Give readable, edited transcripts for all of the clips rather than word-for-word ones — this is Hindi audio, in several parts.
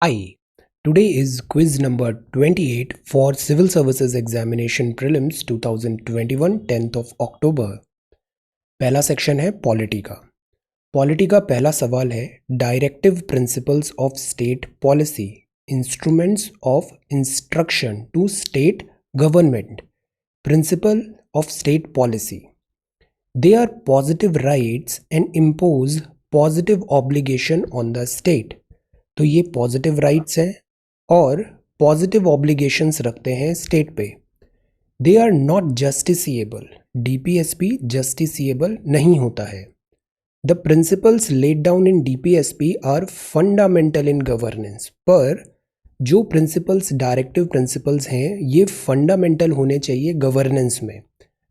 Hi, today is quiz number 28 for Civil Services Examination Prelims 2021 10th of October। पहला सेक्शन है पॉलिटी का। पॉलिटी का पहला सवाल है directive principles of state policy, instruments of instruction to state government, principle of state policy. They are positive rights and impose positive obligation on the state। तो ये पॉजिटिव राइट्स हैं और पॉजिटिव ऑब्लिगेशंस रखते हैं स्टेट पे। They are not justiciable, DPSP justiciable नहीं होता है। The principles laid down in DPSP are fundamental in governance, पर जो प्रिंसिपल्स डायरेक्टिव प्रिंसिपल्स हैं ये फंडामेंटल होने चाहिए गवर्नेंस में।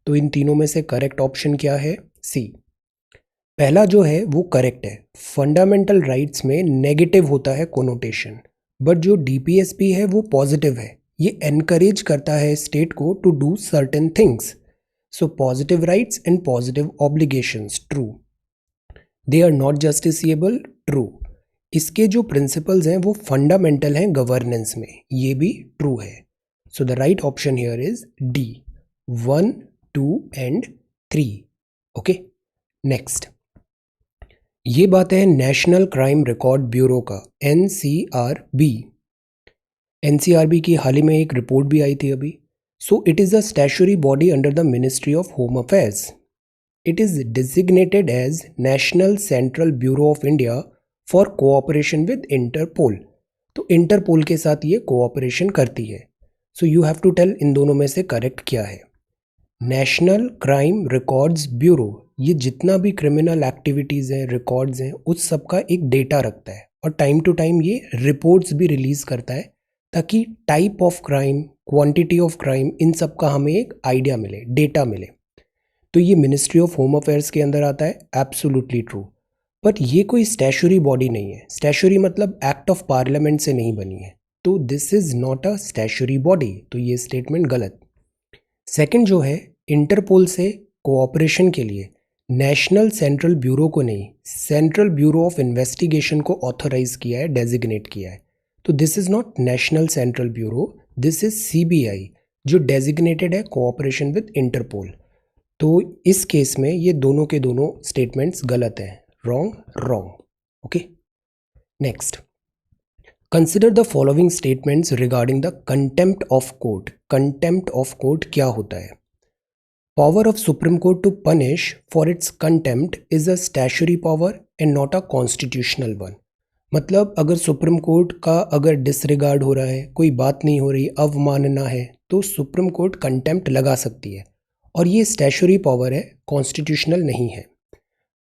तो इन तीनों में से करेक्ट ऑप्शन क्या है? सी। पहला जो है वो करेक्ट है। फंडामेंटल राइट्स में नेगेटिव होता है कोनोटेशन, बट जो डीपीएसपी है वो पॉजिटिव है। ये एनकरेज करता है स्टेट को to do certain things. So positive rights and positive obligations, true. They are not justiciable, true. इसके जो प्रिंसिपल्स हैं वो फंडामेंटल हैं गवर्नेंस में, ये भी ट्रू है। So the right option here is D, 1, 2 and 3। Okay, next. ये बात है नेशनल क्राइम रिकॉर्ड ब्यूरो का, एनसीआरबी। एनसीआरबी की हाल ही में एक रिपोर्ट भी आई थी अभी। So it is a statutory body under the ministry of home affairs. It is designated as national central bureau of India for cooperation with Interpol. तो इंटरपोल के साथ ये कोऑपरेशन करती है। So you have to tell इन दोनों में से करेक्ट क्या है। नेशनल क्राइम रिकॉर्ड्स ब्यूरो ये जितना भी क्रिमिनल एक्टिविटीज़ हैं, रिकॉर्ड्स हैं, उस सब का एक डेटा रखता है और टाइम टू टाइम ये रिपोर्ट्स भी रिलीज़ करता है ताकि type of crime, quantity of crime, इन सब का हमें एक आइडिया मिले, डेटा मिले। तो ये मिनिस्ट्री ऑफ होम अफेयर्स के अंदर आता है, एब्सोल्युटली ट्रू। बट ये कोई स्टैट्यूटरी बॉडी नहीं है। स्टैट्यूटरी मतलब एक्ट ऑफ पार्लियामेंट से नहीं बनी है, तो this is not a statutory body, तो ये स्टेटमेंट गलत। सेकंड जो है, इंटरपोल से कोऑपरेशन के लिए नेशनल सेंट्रल ब्यूरो को नहीं, सेंट्रल ब्यूरो ऑफ इन्वेस्टिगेशन को ऑथराइज किया है, डेजिग्नेट किया है। तो this is not national central bureau, this is CBI जो डेजिग्नेटेड है कोऑपरेशन विद इंटरपोल। तो इस केस में ये दोनों के दोनों स्टेटमेंट्स गलत हैं, wrong wrong. Okay, next. Consider the following statements regarding the contempt of court. Contempt of court क्या होता है? Power of supreme court to punish for its contempt is a statutory power and not a constitutional one. मतलब अगर सुप्रीम कोर्ट का अगर डिसरिगार्ड हो रहा है, कोई बात नहीं हो रही, अवमानना है, तो सुप्रीम कोर्ट कंटेम्प्ट लगा सकती है और ये स्टैट्यूटरी पावर है, कॉन्स्टिट्यूशनल नहीं है।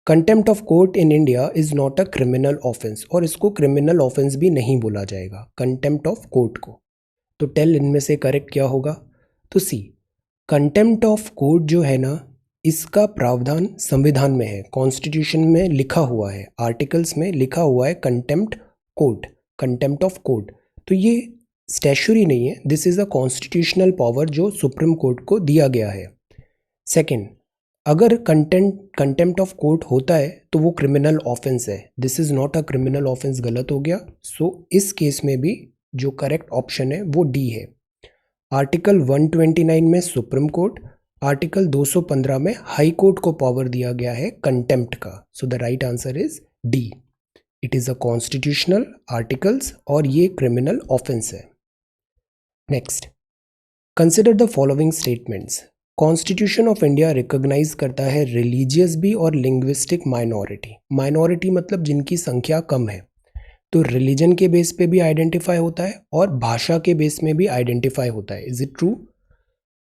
Contempt of court in India is not a criminal offence, और इसको क्रिमिनल ऑफेंस भी नहीं बोला जाएगा कंटेम्प्ट ऑफ कोर्ट को। तो टेल इनमें से करेक्ट क्या होगा? तो सी, कंटेम्प्ट ऑफ कोर्ट जो है ना, इसका प्रावधान संविधान में है, कॉन्स्टिट्यूशन में लिखा हुआ है, आर्टिकल्स में लिखा हुआ है contempt court, contempt of court. तो ये स्टैट्यूटरी नहीं है, this is a constitutional power जो सुप्रीम कोर्ट को दिया गया है। सेकंड, अगर कंटेम्प्ट ऑफ कोर्ट होता है तो वो क्रिमिनल ऑफेंस है, this is not a criminal offence, गलत हो गया। सो इस केस में भी जो करेक्ट ऑप्शन है वो डी है। आर्टिकल 129 में सुप्रीम कोर्ट, आर्टिकल 215 में हाई कोर्ट को पावर दिया गया है कंटेम्प्ट का। So the right answer is D, it is a constitutional articles और ये क्रिमिनल ऑफेंस है। Next, consider the following statements. Constitution of India recognise करता है रिलीजियस भी और लिंग्विस्टिक माइनॉरिटी। माइनॉरिटी मतलब जिनकी संख्या कम है, तो रिलीजन के बेस पे भी आइडेंटिफाई होता है और भाषा के बेस में भी आइडेंटिफाई होता है। Is it true?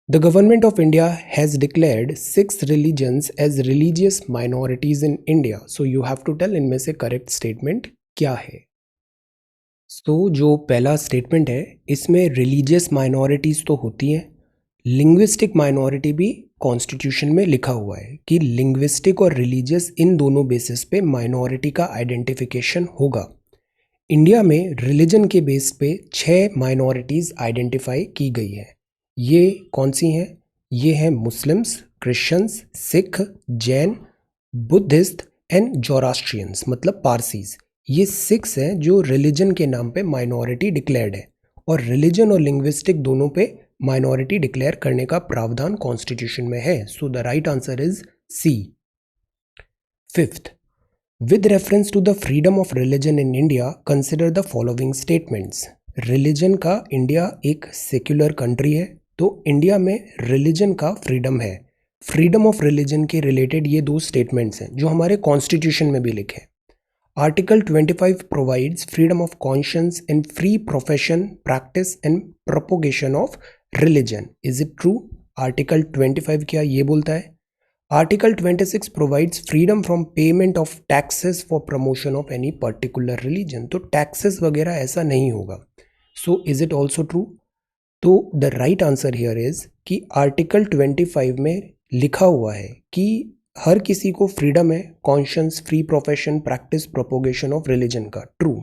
The government of India has declared 6 religions as religious minorities in India. So you have to tell इनमें से करेक्ट स्टेटमेंट क्या है। सो जो पहला स्टेटमेंट है इसमें रिलीजियस माइनॉरिटीज़ तो होती हैं, लिंग्विस्टिक माइनॉरिटी भी कॉन्स्टिट्यूशन में लिखा हुआ है कि लिंग्विस्टिक और रिलीजियस इन दोनों बेसिस पे माइनॉरिटी का आइडेंटिफिकेशन होगा। इंडिया में रिलीजन के बेस पे 6 माइनॉरिटीज़ आइडेंटिफाई की गई है। ये कौन सी हैं? ये हैं Muslims, Christians, Sikh, Jain, Buddhist and Zoroastrians मतलब पारसीज। ये 6 हैं जो रिलीजन के नाम पे माइनॉरिटी डिक्लेयर्ड है, और रिलीजन और लिंग्विस्टिक दोनों पे माइनॉरिटी डिक्लेयर करने का प्रावधान कॉन्स्टिट्यूशन में है। So the right answer is C. Fifth, with reference to the freedom of religion in India consider the following statements. Religion का इंडिया एक सेक्युलर कंट्री है, तो इंडिया में रिलीजन का फ्रीडम है। फ्रीडम ऑफ रिलीजन के रिलेटेड ये 2 स्टेटमेंट्स हैं जो हमारे कॉन्स्टिट्यूशन में भी लिखे हैं। Article 25 provides freedom of conscience in free profession, practice and propagation of religion. Is it true? Article 25 क्या ये बोलता है? Article 26 provides freedom from payment of taxes for promotion of any particular religion. तो टैक्सेस वगैरह ऐसा नहीं होगा। So is it also true? तो the right answer here is कि आर्टिकल 25 में लिखा हुआ है कि हर किसी को फ्रीडम है conscience, free profession, practice, propagation of religion का। ट्रू।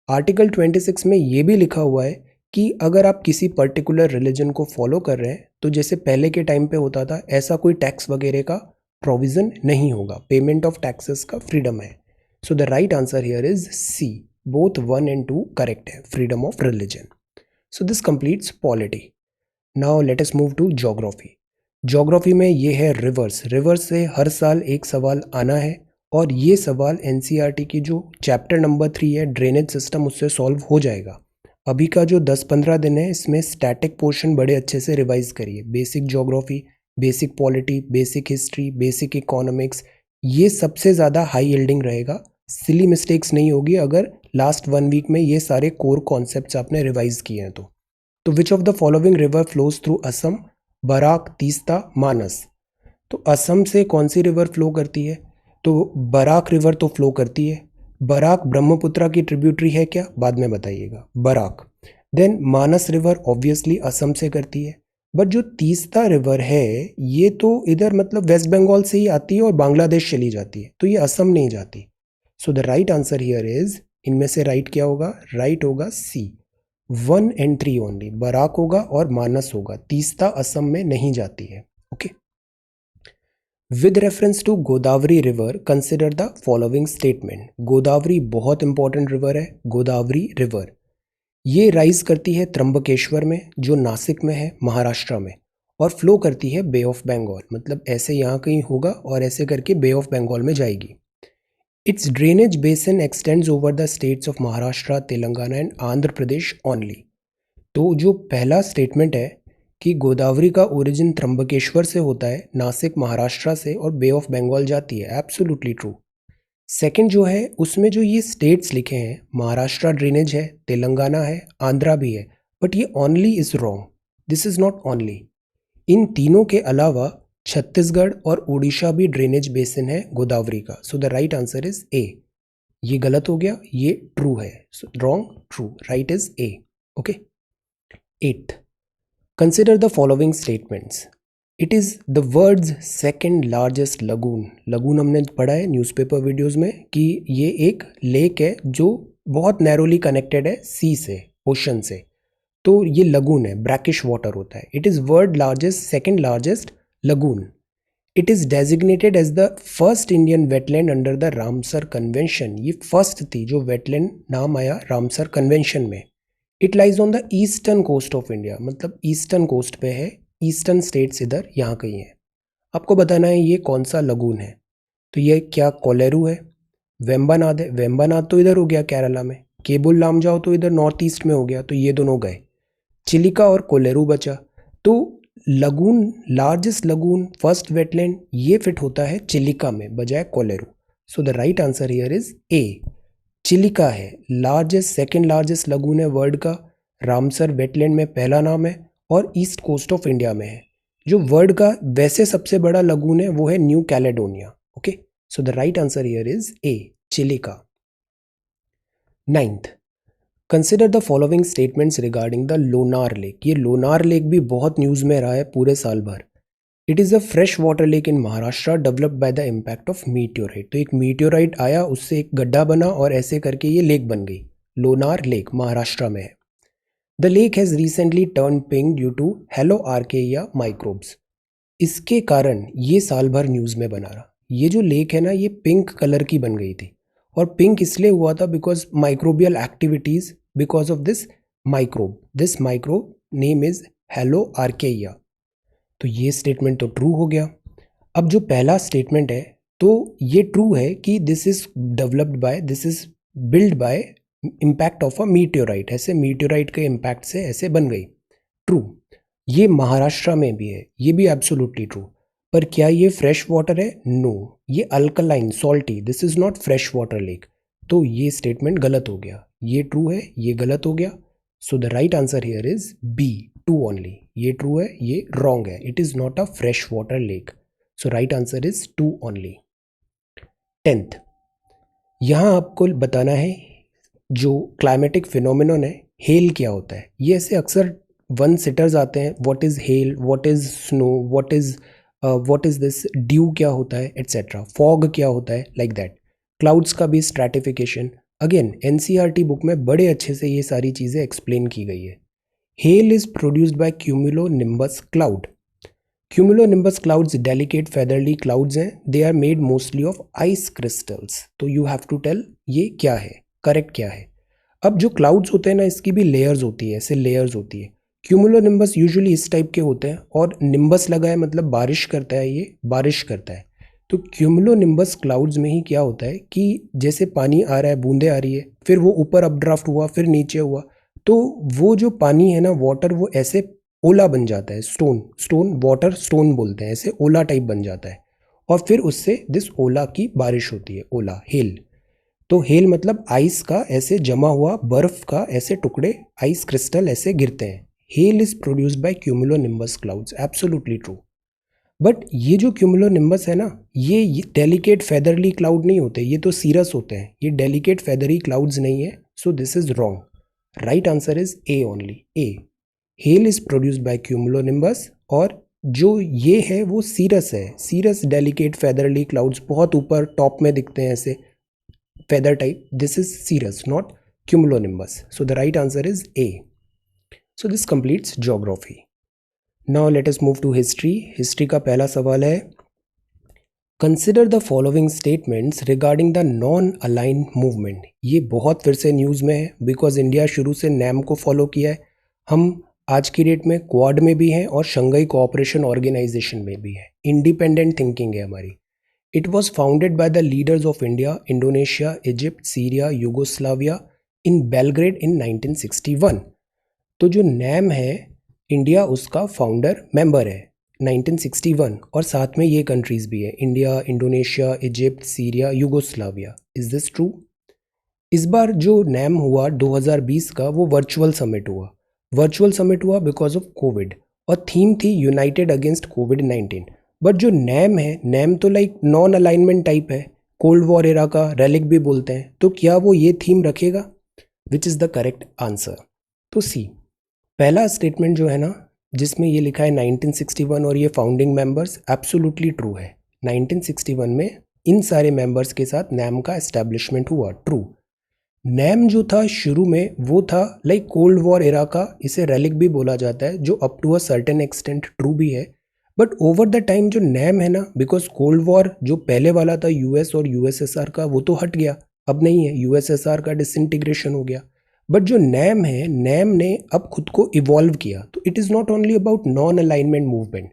आर्टिकल 26 में ये भी लिखा हुआ है कि अगर आप किसी पर्टिकुलर रिलीजन को फॉलो कर रहे हैं तो जैसे पहले के टाइम पे होता था ऐसा कोई टैक्स वगैरह का प्रोविजन नहीं होगा, पेमेंट ऑफ टैक्सेस का फ्रीडम है। So the right answer here is C. Both 1 and 2 correct है, freedom of religion. So this completes polity. Now let us move to geography. Geography में ये है रिवर्स। रिवर्स से हर साल एक सवाल आना है, और ये सवाल एनसीईआरटी की जो चैप्टर नंबर 3 है ड्रेनेज सिस्टम, उससे सॉल्व हो जाएगा। अभी का जो 10-15 दिन है इसमें स्टैटिक पोर्शन बड़े अच्छे से रिवाइज करिए। Basic geography, basic polity, basic history, basic economics, ये सबसे ज़्यादा हाई यील्डिंग रहेगा। सिली मिस्टेक्स नहीं होगी अगर लास्ट 1 वीक में ये सारे कोर कॉन्सेप्ट्स आपने रिवाइज किए हैं तो which of the following river flows through Assam? Barak, Teesta, Manas. तो असम से कौन सी रिवर फ्लो करती है? तो बराक रिवर तो फ्लो करती है। बराक ब्रह्मपुत्रा की ट्रिब्यूटरी है क्या? बाद में बताइएगा। बराक। देन मानस रिवर ऑब्वियसली असम से करती है, बट जो तीस्ता रिवर है ये तो इधर मतलब वेस्ट बंगाल से ही आती है और बांग्लादेश चली जाती है, तो ये असम नहीं जाती। सो the right answer here is, इनमें से राइट क्या होगा? राइट होगा सी। 1 and 3 ओनली, बराक होगा और मानस होगा। तीस्ता असम में नहीं जाती है। Okay. With reference to Godavari river consider the following statement. Godavari बहुत इंपॉर्टेंट रिवर है। गोदावरी रिवर ये राइज करती है त्र्यंबकेश्वर में जो नासिक में है, महाराष्ट्र में, और फ्लो करती है बे ऑफ बंगाल, मतलब ऐसे यहाँ कहीं होगा और ऐसे करके बे ऑफ बंगाल में जाएगी। Its drainage basin extends over the states of Maharashtra, Telangana and Andhra Pradesh only। तो जो पहला स्टेटमेंट है कि गोदावरी का ओरिजिन त्र्यंबकेश्वर से होता है, नासिक महाराष्ट्र से, और बे ऑफ बंगाल जाती है, एब्सोल्युटली ट्रू। सेकंड जो है उसमें जो ये स्टेट्स लिखे हैं, महाराष्ट्र ड्रेनेज है, तेलंगाना है, आंध्रा भी है, बट ये only is wrong. This is not only. इन तीनों के अलावा छत्तीसगढ़ और उड़ीसा भी ड्रेनेज बेसिन है गोदावरी का। So the right answer is A. ये गलत हो गया, ये ट्रू है। So wrong, true, right is A. Okay. 8th, consider the following statements. It is the world's second largest lagoon. Lagoon हमने पढ़ा है न्यूज़पेपर वीडियोस में कि ये एक लेक है जो बहुत नैरोली कनेक्टेड है सी से, ओशन से, तो ये लगून है, ब्रैकिश वाटर होता है। It is world largest, second largest lagoon. It is designated as the first Indian wetland under the Ramsar convention. ये फर्स्ट थी जो वेटलैंड नाम आया रामसर कन्वेंशन में। It lies on the eastern coast of India, मतलब ईस्टर्न कोस्ट पे है, ईस्टर्न स्टेट्स इधर यहाँ कहीं है। आपको बताना है ये कौन सा लगून है। तो ये क्या कोलेरू है, वेम्बानाद है। वेम्बानाद तो इधर हो गया केरला में, केबुल लामजाओ तो इधर नॉर्थ ईस्ट में हो गया, तो ये दोनों गए, चिलिका और कोलेरू बचा। तो lagoon, largest lagoon, first wetland, ये फिट होता है चिलिका में बजाय कोलेरू। सो the right answer here is a, Chilika है लार्जेस्ट, सेकेंड लार्जेस्ट लगून है वर्ल्ड का, रामसर वेटलैंड में पहला नाम है और ईस्ट कोस्ट ऑफ इंडिया में है। जो वर्ल्ड का वैसे सबसे बड़ा लगून है वो है new Caledonia. Okay, so the right answer here is a, Chilika. 9th, consider the following statements regarding the Lonar lake. ये लोनार लेक भी बहुत न्यूज़ में रहा है पूरे साल भर। It is a fresh water lake in Maharashtra developed by the impact of meteorite. तो एक मीटियोराइट आया, उससे एक गड्ढा बना और ऐसे करके ये लेक बन गई। लोनार लेक महाराष्ट्र में है। The lake has recently turn pink due to halo archaea microbes. इसके कारण ये साल भर न्यूज़ में बना रहा। ये जो लेक है ना, ये पिंक कलर की बन गई थी, और पिंक इसलिए हुआ था because microbial activities because of this microbe name is halo archaea. तो ये स्टेटमेंट तो ट्रू हो गया। अब जो पहला स्टेटमेंट है तो ये ट्रू है कि this is build by impact of a meteorite, ऐसे मीटियोराइट के इम्पैक्ट से ऐसे बन गई। ट्रू। ये महाराष्ट्र में भी है, ये भी एब्सोल्युटली ट्रू। पर क्या ये फ्रेश वाटर है? नो, ये alkaline salty, this is not fresh water lake. तो ये स्टेटमेंट गलत हो गया। ये ट्रू है, ये गलत हो गया। So the right answer here is B, two only. ये ट्रू है, ये रॉन्ग है। It is not a fresh water lake. So right answer is two only. 10th, यहाँ आपको बताना है जो क्लाइमेटिक फिनोमिनन है, हेल क्या होता है। ये ऐसे अक्सर वन सिटर्स आते हैं, what is hello, what is snow, what is this, due क्या होता है, एट्सेट्रा, फॉग क्या होता है, लाइक दैट। क्लाउड्स का भी स्ट्रैटिफिकेशन अगेन एनसीईआरटी बुक में बड़े अच्छे से ये सारी चीज़ें एक्सप्लेन की गई है। Hail is produced by cumulonimbus cloud. Cumulonimbus clouds delicate feathery clouds हैं, they are made mostly of ice crystals. तो यू हैव टू टेल ये क्या है, करेक्ट क्या है। अब जो क्लाउड्स होते हैं ना, इसकी भी लेयर्स होती है, ऐसे लेयर्स होती है। क्यूमुलोनिम्बस यूजुअली इस टाइप के होते हैं, और निम्बस लगा है मतलब बारिश करता है, ये बारिश करता है। तो क्यूमुलोनिम्बस क्लाउड्स में ही क्या होता है कि जैसे पानी आ रहा है, बूंदे आ रही है, फिर वो ऊपर अपड्राफ्ट हुआ, फिर नीचे हुआ, तो वो जो पानी है ना, वाटर, वो ऐसे ओला बन जाता है, स्टोन वाटर स्टोन बोलते हैं, ऐसे ओला टाइप बन जाता है। और फिर उससे दिस ओला की बारिश होती है, ओला, हेल। तो हेल मतलब आइस का ऐसे जमा हुआ बर्फ का ऐसे टुकड़े, आइस क्रिस्टल ऐसे गिरते हैं। Hello is produced by cumulonimbus clouds, absolutely true. But ये जो क्यूमुलोनिम्बस है ना, ये डेलिकेट फेदरली क्लाउड नहीं होते, ये तो सीरस होते हैं, ये डेलिकेट फेदरी क्लाउड्स नहीं है। So this is wrong. Right answer is A only, A. Hello is produced by cumulonimbus, और जो ये है वो सीरस है, सीरस डेलिकेट फेदरली क्लाउड्स, बहुत ऊपर टॉप में दिखते हैं ऐसे feather type. This is cirrus, not cumulonimbus. So the right answer is A. So this completes geography. Now let us move to history. History का पहला सवाल है, Consider the following statements regarding the non-aligned movement. ये बहुत फिर से न्यूज़ में है बिकॉज इंडिया शुरू से नैम को फॉलो किया है। हम आज की डेट में क्वाड में भी हैं और शंघाई कोऑपरेशन ऑर्गेनाइजेशन में भी है। इंडिपेंडेंट थिंकिंग है हमारी। It was founded by the leaders of India, Indonesia, Egypt, Syria, Yugoslavia in Belgrade in 1961. तो जो नैम है, इंडिया उसका फाउंडर मेंबर है 1961, और साथ में ये कंट्रीज भी है, India, Indonesia, Egypt, Syria, Yugoslavia. Is this true? इस बार जो नैम हुआ 2020 का, वो वर्चुअल समिट हुआ। वर्चुअल समिट हुआ बिकॉज ऑफ कोविड, और थीम थी यूनाइटेड अगेंस्ट कोविड-19। बट जो नैम है, नैम तो लाइक नॉन अलाइनमेंट टाइप है, कोल्ड वॉर एरा का रेलिक भी बोलते हैं। तो क्या वो ये थीम रखेगा? Which is the correct answer? तो सी, पहला स्टेटमेंट जो है ना, जिसमें ये लिखा है 1961 और ये फाउंडिंग मेंबर्स, एब्सोल्युटली ट्रू है। 1961 में इन सारे मेंबर्स के साथ नैम का एस्टैब्लिशमेंट हुआ, ट्रू। नैम जो था शुरू में, वो था लाइक कोल्ड वॉर एरा का, इसे रेलिक भी बोला जाता है, जो up to a certain extent true भी है। बट ओवर द टाइम जो नैम है ना, बिकॉज कोल्ड वॉर जो पहले वाला था यूएस और यूएसएसआर का, वो तो हट गया, अब नहीं है, यूएसएसआर का डिसइंटीग्रेशन हो गया। बट जो नैम है, नैम ने अब खुद को इवॉल्व किया। तो it is not only about non alignment movement,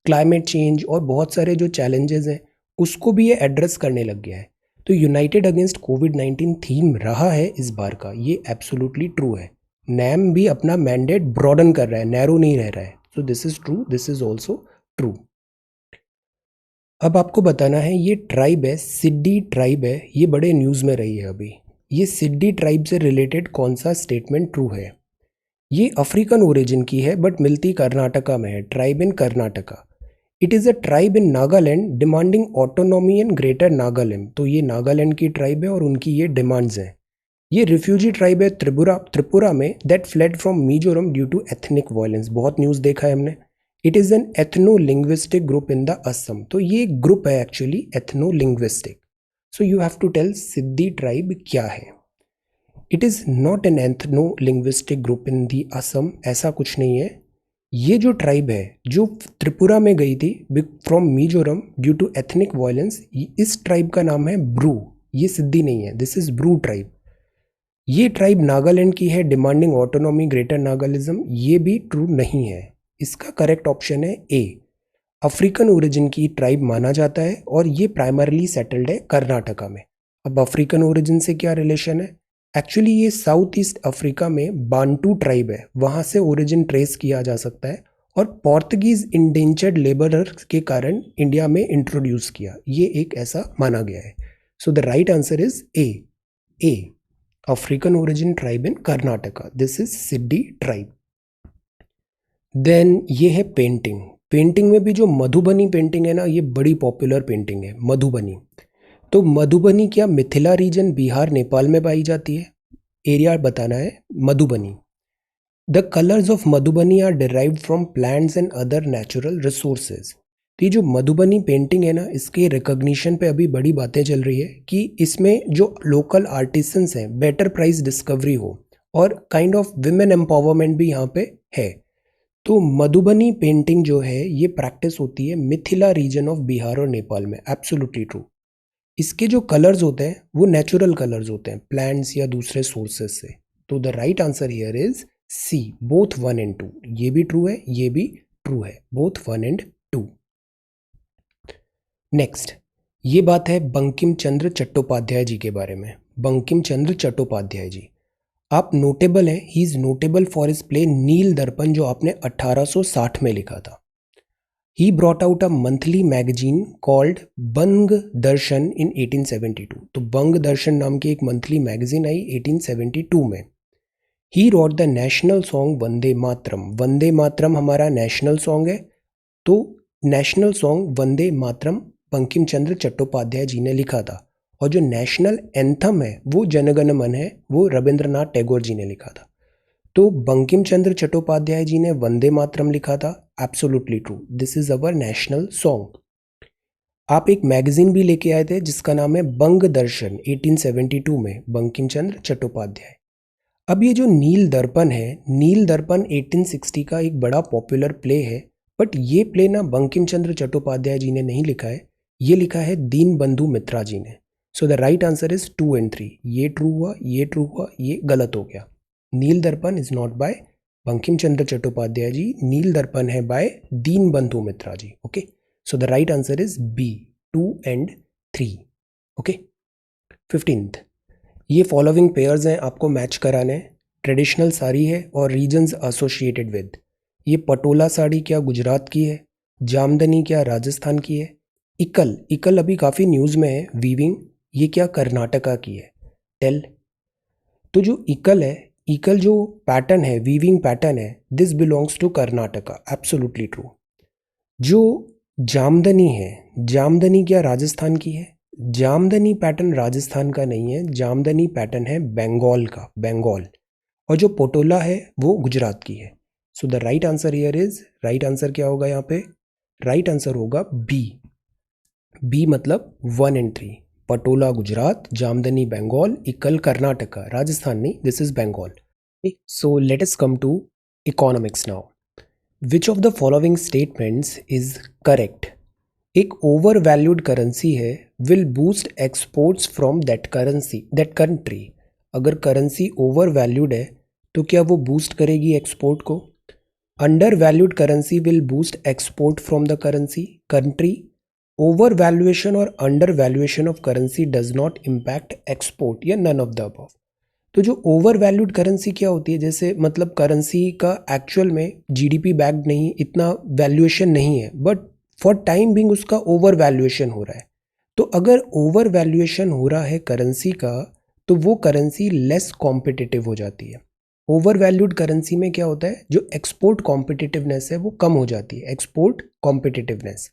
climate change और बहुत सारे जो चैलेंजेस हैं उसको भी ये एड्रेस करने लग गया है। तो यूनाइटेड अगेंस्ट कोविड-19 थीम रहा है इस बार का, ये एब्सोल्युटली ट्रू है। नैम भी अपना मैंडेट ब्रॉडन कर रहा है, नैरो नहीं रह रहा है। So this is true, this is also true. अब आपको बताना है, ये ट्राइब है, सिड्डी ट्राइब है, ये बड़े न्यूज़ में रही है अभी। ये सिड्डी ट्राइब से रिलेटेड कौन सा स्टेटमेंट ट्रू है? ये अफ्रीकन ओरिजिन की है बट मिलती कर्नाटका में है, tribe in Karnataka. It is a tribe in Nagaland demanding autonomy in greater Nagaland. तो ये नागालैंड की ट्राइब है और उनकी ये डिमांड्स हैं। ये रिफ्यूजी ट्राइब है त्रिपुरा में, that fled from Mizoram due to ethnic violence. बहुत न्यूज़ देखा है हमने। It is an ethno linguistic group in the Assam. तो ये ग्रुप है actually ethno linguistic. So you have to tell Siddi tribe क्या है। It is not an ethno linguistic group in the Assam, ऐसा कुछ नहीं है। ये जो ट्राइब है जो त्रिपुरा में गई थी from Mizoram due to ethnic violence, इस ट्राइब का नाम है ब्रू। ये सिद्धि नहीं है, दिस इज ब्रू ट्राइब। ये ट्राइब नागालैंड की है, डिमांडिंग ऑटोनॉमी ग्रेटर नागालिज्म, ये भी ट्रू नहीं है। इसका करेक्ट ऑप्शन है ए, अफ्रीकन ओरिजिन की ट्राइब माना जाता है और ये प्राइमरली सेटल्ड है कर्नाटका में। अब अफ्रीकन ओरिजिन से क्या रिलेशन है? एक्चुअली ये साउथ ईस्ट अफ्रीका में बांटू ट्राइब है, वहाँ से ओरिजिन ट्रेस किया जा सकता है और पोर्तुगीज इंडेंचर्ड लेबरर के कारण इंडिया में इंट्रोड्यूस किया, ये एक ऐसा माना गया है। So the right answer is A, African origin tribe in Karnataka, this is Siddi tribe. Then ये है पेंटिंग। पेंटिंग में भी जो मधुबनी पेंटिंग है ना, ये बड़ी पॉपुलर पेंटिंग है मधुबनी। तो मधुबनी क्या मिथिला रीजन बिहार नेपाल में पाई जाती है? एरिया बताना है Madhubani. The colours of Madhubani are derived from plants and other natural resources. तो ये जो मधुबनी पेंटिंग है ना, इसके रिकॉग्निशन पे अभी बड़ी बातें चल रही है कि इसमें जो लोकल आर्टिसंस हैं बेटर प्राइस डिस्कवरी हो और काइंड ऑफ विमेन एम्पावरमेंट भी यहाँ पे है। तो मधुबनी पेंटिंग जो है ये प्रैक्टिस होती है मिथिला रीजन ऑफ बिहार और नेपाल में, एब्सोल्युटली ट्रू। इसके जो कलर्स होते हैं वो नेचुरल कलर्स होते हैं, प्लांट्स या दूसरे सोर्सेस से। तो the right answer here is C, both 1 and 2। ये भी ट्रू है, ये भी ट्रू है, बोथ 1 एंड 2। नेक्स्ट, ये बात है बंकिम चंद्र चट्टोपाध्याय जी के बारे में। बंकिम चंद्र चट्टोपाध्याय जी आप नोटेबल हैं, he is notable for his play Neel Darpan, जो आपने 1860 में लिखा था। He brought out a monthly magazine called Banga Darshan इन 1872। तो बंग दर्शन नाम की एक मंथली मैगजीन आई 1872 में। ही rot the national song Vande Mataram. Vande Mataram हमारा नेशनल सॉन्ग है, तो नेशनल सॉन्ग वंदे मातरम बंकिम चंद्र चट्टोपाध्याय जी ने लिखा था। और जो नेशनल एंथम है वो जनगण मन है, वो रविंद्रनाथ टैगोर जी ने लिखा था। तो बंकिम चंद्र चट्टोपाध्याय जी ने वंदे मातरम लिखा था, absolutely true, this is our national song. आप एक मैगजीन भी लेके आए थे जिसका नाम है बंग दर्शन 1872 में, बंकिम चंद्र चट्टोपाध्याय। अब ये जो नील दर्पण है, नील दर्पण 1860 का एक बड़ा पॉपुलर प्ले है, बट ये प्ले ना बंकिम चंद्र चट्टोपाध्याय जी ने नहीं लिखा है, ये लिखा है दीन बंधु मित्रा जी ने। सो the right answer is 2 and 3। ये ट्रू हुआ, ये ट्रू हुआ, ये गलत हो गया। Neel Darpan is not by Bankim Chandra Chattopadhyay ji, Neel Darpan है by Deen Bandhu Mitra ji. Okay, so the right answer is B, 2 and 3। Okay, 15th, ये फॉलोइंग पेयर्स हैं, आपको मैच कराने हैं। ट्रेडिशनल साड़ी है और रीजन्स एसोसिएटेड विद। ये पटोला साड़ी क्या गुजरात की है? जामदनी क्या राजस्थान की है? इकल, इकल अभी काफ़ी न्यूज़ में है, वीविंग, ये क्या कर्नाटका की है? टेल। तो जो इकल है, इकल जो पैटर्न है, वीविंग पैटर्न है, this belongs to Karnataka, absolutely true. जो जामदनी है, जामदनी क्या राजस्थान की है? जामदनी पैटर्न राजस्थान का नहीं है, जामदनी पैटर्न है बंगाल का, बंगाल। और जो पटोला है वो गुजरात की है। So the right answer here is, right answer क्या होगा यहाँ पे? राइट आंसर होगा बी, बी मतलब 1 एंड 3। पटोला गुजरात, जामदनी बंगाल, इकल कर्नाटका, राजस्थान नहीं, this is Bengal. So let us come to economics now. Which of the following statements is correct? एक ओवर वैल्यूड करेंसी है, will boost exports from that currency, that country. अगर करेंसी ओवर वैल्यूड है तो क्या वो बूस्ट करेगी एक्सपोर्ट को? Under valued currency will boost export from the currency country. Over valuation और under valuation of currency does not impact export, या नन ऑफ द अबव। तो जो ओवर वैल्यूड करेंसी क्या होती है, जैसे मतलब करेंसी का एक्चुअल में जीडीपी बैक्ड नहीं, इतना वैल्यूएशन नहीं है, बट फॉर टाइम बिंग उसका ओवर वैल्यूएशन हो रहा है। तो अगर ओवर वैल्यूएशन हो रहा है करेंसी का, तो वो करेंसी लेस कॉम्पिटिटिव हो जाती है। ओवर वैल्यूड करेंसी में क्या होता है, जो एक्सपोर्ट कॉम्पिटिटिवनेस है वो कम हो जाती है, एक्सपोर्ट कॉम्पिटिटिवनेस।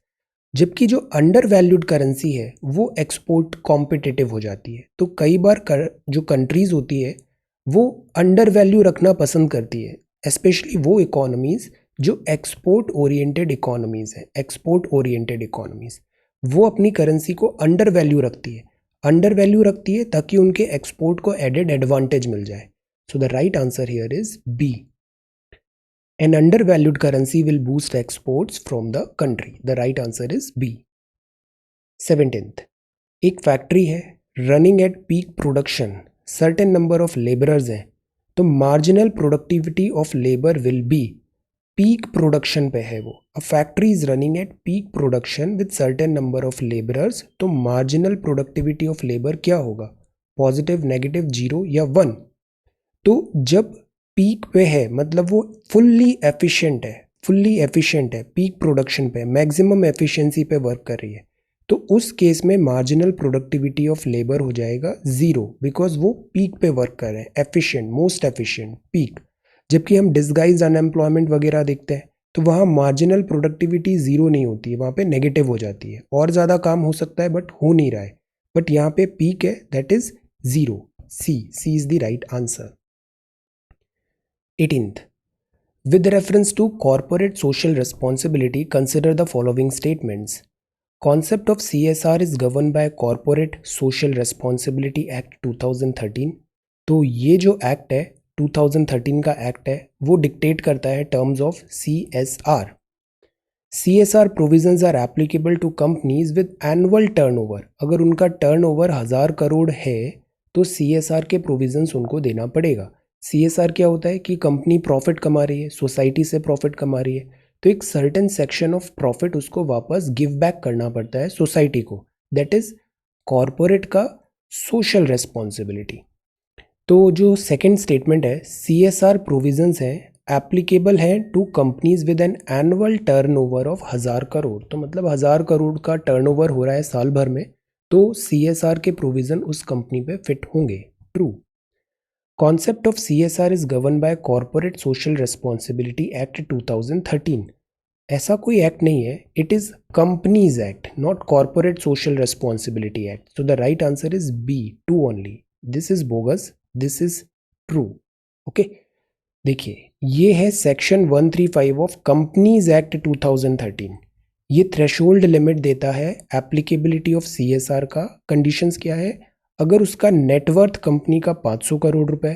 जबकि जो अंडर वैल्यूड करेंसी है वो एक्सपोर्ट कॉम्पिटिटिव हो जाती है। तो कई बार जो कंट्रीज होती है वो अंडर वैल्यू रखना पसंद करती है, स्पेशली वो इकोनॉमीज जो एक्सपोर्ट ओरिएंटेड इकोनॉमीज हैं, एक्सपोर्ट ओरिएंटेड इकोनॉमीज, वो अपनी करेंसी को अंडर वैल्यू रखती है, अंडर वैल्यू रखती है ताकि उनके एक्सपोर्ट को एडेड एडवांटेज मिल जाए। So the right answer here is B, an undervalued currency will boost exports from the country. The right answer is B. 17th, एक फैक्ट्री है, running at peak production, certain number of labourers हैं, तो marginal productivity of labour will be, peak production पे है वो, a factory is running at peak production with certain number of labourers, तो मार्जिनल प्रोडक्टिविटी ऑफ लेबर क्या होगा, पॉजिटिव, नेगेटिव, जीरो या 1। तो जब पीक पे है मतलब वो फुल्ली एफिशिएंट है, पीक प्रोडक्शन पे, मैक्सिमम एफिशिएंसी पे वर्क कर रही है, तो उस केस में मार्जिनल प्रोडक्टिविटी ऑफ लेबर हो जाएगा जीरो, बिकॉज वो पीक पे वर्क कर रहे हैं, एफिशिएंट, मोस्ट एफिशिएंट, पीक। जबकि हम डिस्गाइज अनएम्प्लॉयमेंट वगैरह देखते हैं तो वहाँ मार्जिनल प्रोडक्टिविटी जीरो नहीं होती है, वहाँ पे नेगेटिव हो जाती है, और ज़्यादा काम हो सकता है बट हो नहीं रहा है, बट यहाँ पे पीक है, that is zero, C is the right answer. 18th, with reference to corporate social responsibility, consider the following statements. Concept of CSR is governed by Corporate Social Responsibility Act 2013। तो ये जो एक्ट है 2013 का एक्ट है वो डिक्टेट करता है terms of CSR। CSR provisions are applicable to companies with annual turnover, अगर उनका टर्नओवर 1000 करोड़ है तो CSR के प्रोविजंस उनको देना पड़ेगा। CSR क्या होता है कि कंपनी प्रॉफिट कमा रही है, सोसाइटी से प्रॉफिट कमा रही है, तो एक सर्टेन सेक्शन ऑफ प्रॉफिट उसको वापस गिव बैक करना पड़ता है सोसाइटी को, दैट इज कॉरपोरेट का सोशल रेस्पॉन्सिबिलिटी। तो जो सेकंड स्टेटमेंट है, CSR प्रोविजंस हैं एप्लीकेबल हैं to companies with an annual turnover of 1000 crore, तो मतलब 1000 करोड़ का टर्नओवर हो रहा है साल भर में, तो CSR के प्रोविजन उस कंपनी पे फिट होंगे, true. Concept of CSR is govern by corporate social responsibility act 2013। ऐसा कोई एक्ट नहीं है, it is companies act, not corporate social responsibility act, so the right answer is B, 2 only. This is bogus, this is true. Okay, देखिए ये है सेक्शन 135 ऑफ कंपनीज एक्ट 2013। ये थ्रेशोल्ड लिमिट देता है एप्लीकेबिलिटी ऑफ CSR का। कंडीशंस क्या है, अगर उसका नेटवर्थ कंपनी का 500 करोड़ रुपए,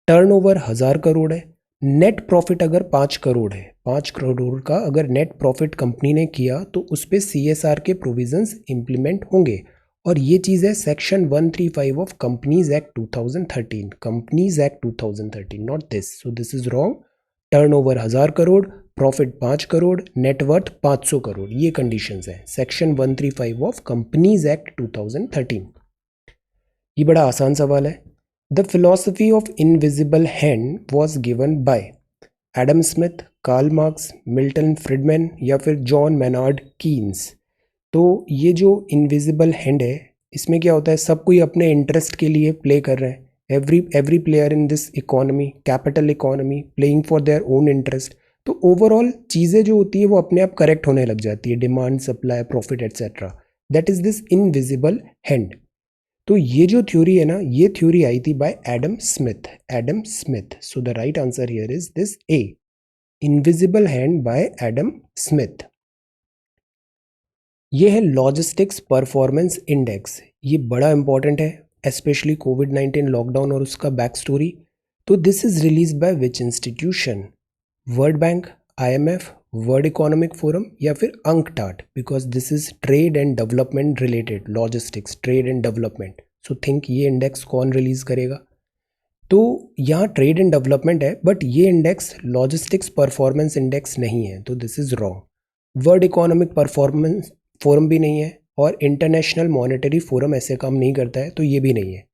टर्नओवर 1000 करोड़ है, नेट प्रॉफिट अगर 5 करोड़ है, 5 करोड़ का अगर नेट प्रॉफिट कंपनी ने किया तो उस पर CSR के प्रोविजंस इंप्लीमेंट होंगे। और ये चीज़ है section 135 of companies act 2013, companies act 2013, not this, so this is wrong. Turnover 1000 crore, profit 5 crore, net worth 500 crore, ये कंडीशंस हैं सेक्शन 135 ऑफ कंपनीज एक्ट 2013। ये बड़ा आसान सवाल है। The philosophy of invisible hand was given by Adam Smith, Karl Marx, Milton Friedman या फिर जॉन मैनार्ड कीन्स। तो ये जो इनविजिबल हैंड है इसमें क्या होता है, सब कोई अपने इंटरेस्ट के लिए प्ले कर रहे हैं, every player in this economy, capital economy, playing for their own interest. तो ओवरऑल चीज़ें जो होती है वो अपने आप करेक्ट होने लग जाती है, demand, supply, profit etcetera, that is this invisible hand. तो ये जो थ्योरी है ना, ये थ्योरी आई थी bye Adam Smith. So the right answer here is this A, invisible hand bye Adam Smith. ये है लॉजिस्टिक्स परफॉर्मेंस इंडेक्स, ये बड़ा इंपॉर्टेंट है स्पेशली कोविड-19 लॉकडाउन और उसका बैक स्टोरी। तो this is release by which institution, world bank, IMF, world economic forum या फिर UNCTAD, because this is trade and development related, logistics, trade and development. So think ये इंडेक्स कौन रिलीज करेगा, तो यहाँ ट्रेड एंड डेवलपमेंट है बट ये इंडेक्स लॉजिस्टिक्स परफॉर्मेंस इंडेक्स नहीं है, तो this is wrong. World economic performance forum भी नहीं है और इंटरनेशनल मॉनेटरी फोरम ऐसे काम नहीं करता है, तो ये भी नहीं है।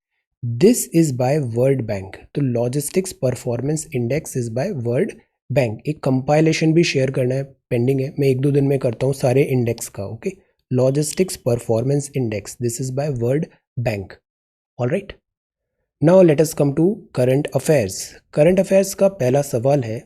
This is by World Bank, तो logistics performance index is by World Bank. एक कंपाइलेशन भी शेयर करना है, पेंडिंग है, मैं 1-2 दिन में करता हूँ सारे इंडेक्स का। Okay, logistics performance index, this is by World Bank. Alright, now let us come to current affairs. Current affairs का पहला सवाल है,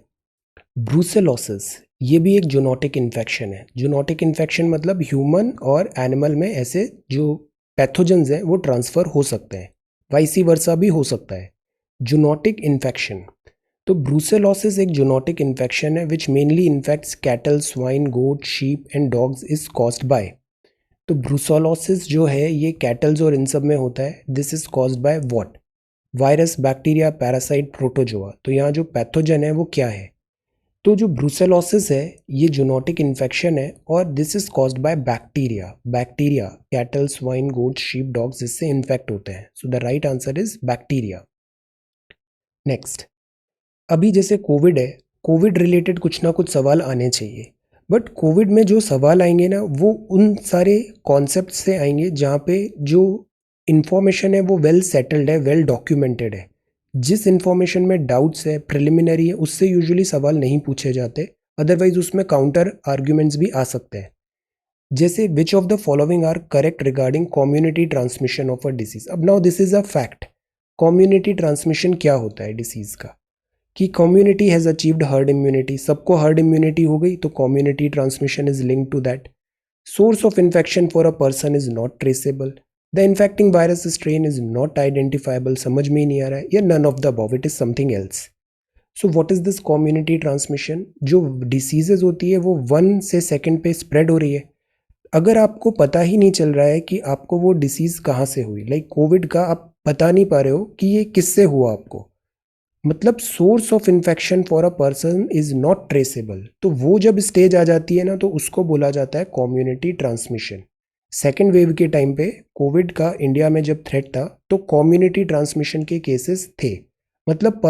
ब्रूसेलोसिस ये भी एक जूनोटिक इन्फेक्शन है। जूनोटिक इन्फेक्शन मतलब ह्यूमन और एनिमल में ऐसे जो पैथोजेंस हैं वो ट्रांसफ़र हो सकते हैं, वाइसी वर्सा भी हो सकता है, जूनोटिक इन्फेक्शन। तो ब्रूसेलोसिस एक जूनोटिक इन्फेक्शन है which mainly infects cattle, swine, goat, sheep and dogs is caused by. तो ब्रूसेलोसिस जो है ये कैटल्स और इन सब में होता है। This is caused by what, virus, bacteria, parasite, protozoa. तो यहाँ जो पैथोजन है वो क्या है, तो तो जो ब्रूसेलोसिस है ये जूनोटिक इन्फेक्शन है और this is caused by bacteria cattle, swine, goat, sheep, dogs इससे इन्फेक्ट होते हैं. So the right answer is bacteria. Next, अभी जैसे कोविड है, कोविड रिलेटेड कुछ ना कुछ सवाल आने चाहिए, बट कोविड में जो सवाल आएंगे ना वो उन सारे कॉन्सेप्ट से आएंगे जहाँ पे जो इन्फॉर्मेशन है वो वेल सेटल्ड है, वेल डॉक्यूमेंटेड है. जिस इन्फॉर्मेशन में डाउट्स है, प्रिलिमिनरी है, उससे यूजुअली सवाल नहीं पूछे जाते, अदरवाइज उसमें काउंटर आर्ग्यूमेंट्स भी आ सकते हैं. जैसे which of the following are correct regarding community transmission of a disease. अब now this is a fact. Community transmission क्या होता है डिसीज का, कि community has achieved herd immunity, सबको हर्ड इम्यूनिटी हो गई तो community transmission is linked to that. Source of infection for a person is not traceable. The infecting virus strain is not identifiable, समझ में ही नहीं आ रहा है, या none of the above, it is something else. So what is this community transmission. जो डिसीजेज होती है वो 1 से 2 पे स्प्रेड हो रही है. अगर आपको पता ही नहीं चल रहा है कि आपको वो डिसीज़ कहाँ से हुई, लाइक कोविड का आप बता नहीं पा रहे हो कि ये किससे हुआ आपको, मतलब source of infection for a person is not traceable, तो वो जब स्टेज आ जाती है ना तो उसको बोला जाता है कम्युनिटी ट्रांसमिशन. सेकेंड वेव के टाइम पे कोविड का इंडिया में जब थ्रेट था तो कम्युनिटी ट्रांसमिशन के केसेस थे, मतलब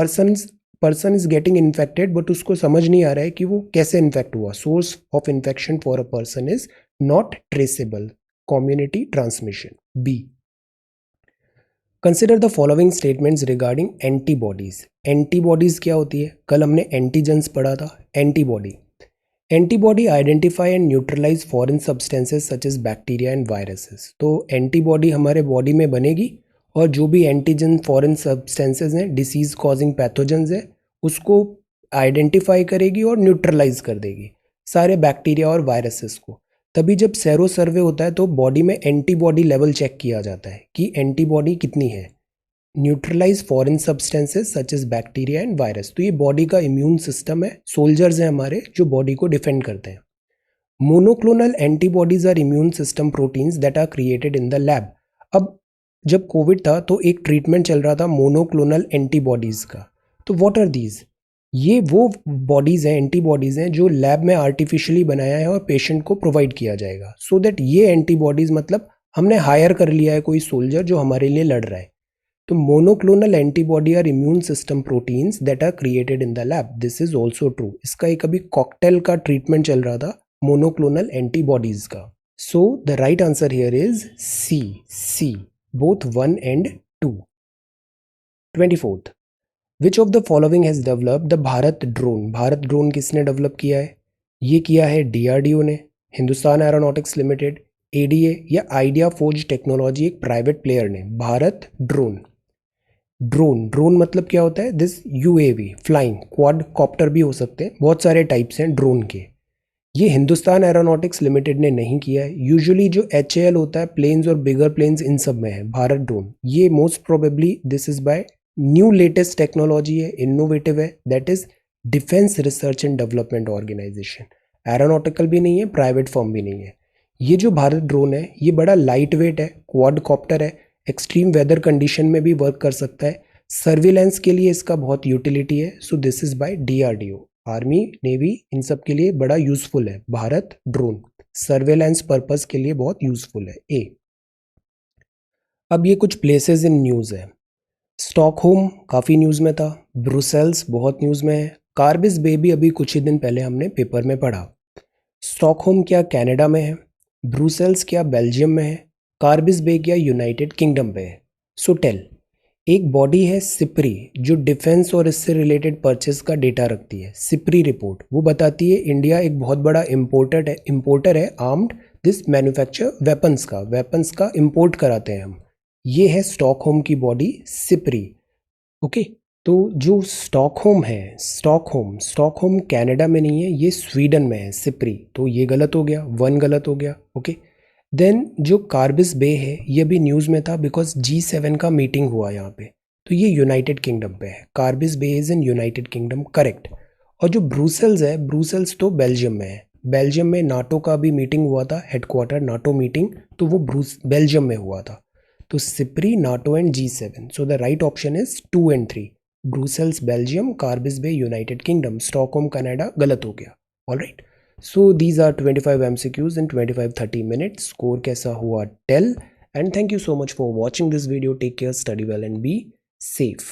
person is getting infected but उसको समझ नहीं आ रहा है कि वो कैसे इन्फेक्ट हुआ. Source of infection for a person is not traceable, community transmission. B, consider the following statements regarding antibodies. Antibodies क्या होती है, कल हमने एंटीजेंस पढ़ा था. Antibody identify and neutralize foreign substances such as bacteria and viruses. तो एंटीबॉडी हमारे बॉडी में बनेगी और जो भी एंटीजन फॉरेन सब्सटेंसेस हैं, डिसीज कॉजिंग पैथोजेंस है, उसको आइडेंटिफाई करेगी और न्यूट्रलाइज कर देगी सारे बैक्टीरिया और वायरसेस को. तभी जब सेरो सर्वे होता है तो बॉडी में एंटीबॉडी लेवल चेक किया जाता है कि एंटीबॉडी कितनी है. Neutralize foreign substances such as bacteria and virus. तो ये बॉडी का इम्यून सिस्टम है, सोल्जर्स हैं हमारे जो बॉडी को डिफेंड करते हैं. Monoclonal antibodies are immune system proteins that are created in the lab. अब जब कोविड था तो एक ट्रीटमेंट चल रहा था मोनोक्लोनल एंटीबॉडीज का. तो व्हाट आर दीज, ये वो बॉडीज़ हैं, एंटीबॉडीज़ हैं जो लैब में आर्टिफिशियली बनाया है और पेशेंट को प्रोवाइड किया जाएगा. सो दैट ये एंटीबॉडीज़ मतलब हमने हायर कर लिया है कोई सोल्जर जो हमारे लिए लड़ रहा है. तो monoclonal antibody are immune system proteins that are created in the lab. This is also true. इसका एक अभी कॉकटेल का ट्रीटमेंट चल रहा था मोनोक्लोनल एंटीबॉडीज का. So the right answer here is C, both 1 and 2. 24th, which of the following has develop the Bharat drone. Bharat drone किसने डेवलप किया है, ये किया है डीआरडीओ ने, हिंदुस्तान एरोनॉटिक्स लिमिटेड, एडीए या आइडिया फोर्ज टेक्नोलॉजी एक प्राइवेट प्लेयर ने. भारत ड्रोन मतलब क्या होता है, this UAV flying quadcopter भी हो सकते हैं, बहुत सारे टाइप्स हैं ड्रोन के. ये हिंदुस्तान एरोनॉटिक्स लिमिटेड ने नहीं किया है. यूजुअली जो एचएएल होता है प्लेन्स और बिगर प्लेन्स इन सब में है. भारत ड्रोन ये most probably this is by new latest technology है, इनोवेटिव है, that is defence research and development organisation. Aeronautical भी नहीं है, प्राइवेट फर्म भी नहीं है. ये जो भारत ड्रोन है ये बड़ा लाइट वेट है, क्वाड कॉप्टर है, एक्सट्रीम वेदर कंडीशन में भी वर्क कर सकता है, सर्विलेंस के लिए इसका बहुत यूटिलिटी है. So this is by DRDO, army, navy, इन सब के लिए बड़ा यूजफुल है भारत ड्रोन, सर्वेलेंस पर्पस के लिए बहुत यूजफुल है. ए, अब ये कुछ प्लेसेस इन न्यूज़ है. स्टॉकहोम काफ़ी न्यूज़ में था, ब्रुसेल्स बहुत न्यूज़ में है, कार्बिस बे भी अभी कुछ ही दिन पहले हमने पेपर में पढ़ा. स्टॉकहोम क्या कनाडा में है, ब्रुसेल्स क्या बेल्जियम में है, कार्बिस बे क्या यूनाइटेड किंगडम पे है. सो टेल, एक बॉडी है सिप्री जो डिफेंस और इससे रिलेटेड परचेस का डेटा रखती है. सिप्री रिपोर्ट वो बताती है इंडिया एक बहुत बड़ा इम्पोर्टर है आर्म्ड दिस मैन्युफैक्चर वेपन्स का इम्पोर्ट कराते हैं हम. ये है स्टॉकहोम की बॉडी सिप्री. ओके, तो जो स्टॉकहोम है, स्टॉकहोम कनाडा में नहीं है, ये स्वीडन में है सिप्री. तो ये गलत हो गया, 1 गलत हो गया. ओके, देन जो कार्बिस बे है ये भी न्यूज़ में था बिकॉज G7 का मीटिंग हुआ यहाँ पे, तो ये यूनाइटेड किंगडम पे है. Carbis Bay is in United Kingdom, correct. और जो ब्रुसेल्स है, ब्रुसेल्स तो बेल्जियम में है. बेल्जियम में नाटो का भी मीटिंग हुआ था, हेडक्वार्टर नाटो मीटिंग, तो वो बेल्जियम में हुआ था. तो SIPRI, NATO and G7. So the right option is 2 and 3. Brussels Belgium, Carbis Bay United Kingdom, Stockholm Canada गलत हो गया। Alright, so these are 25 MCQs in 25-30 minutes. Score कैसा हुआ tell, and thank you so much for watching this video. Take care, study well and be safe.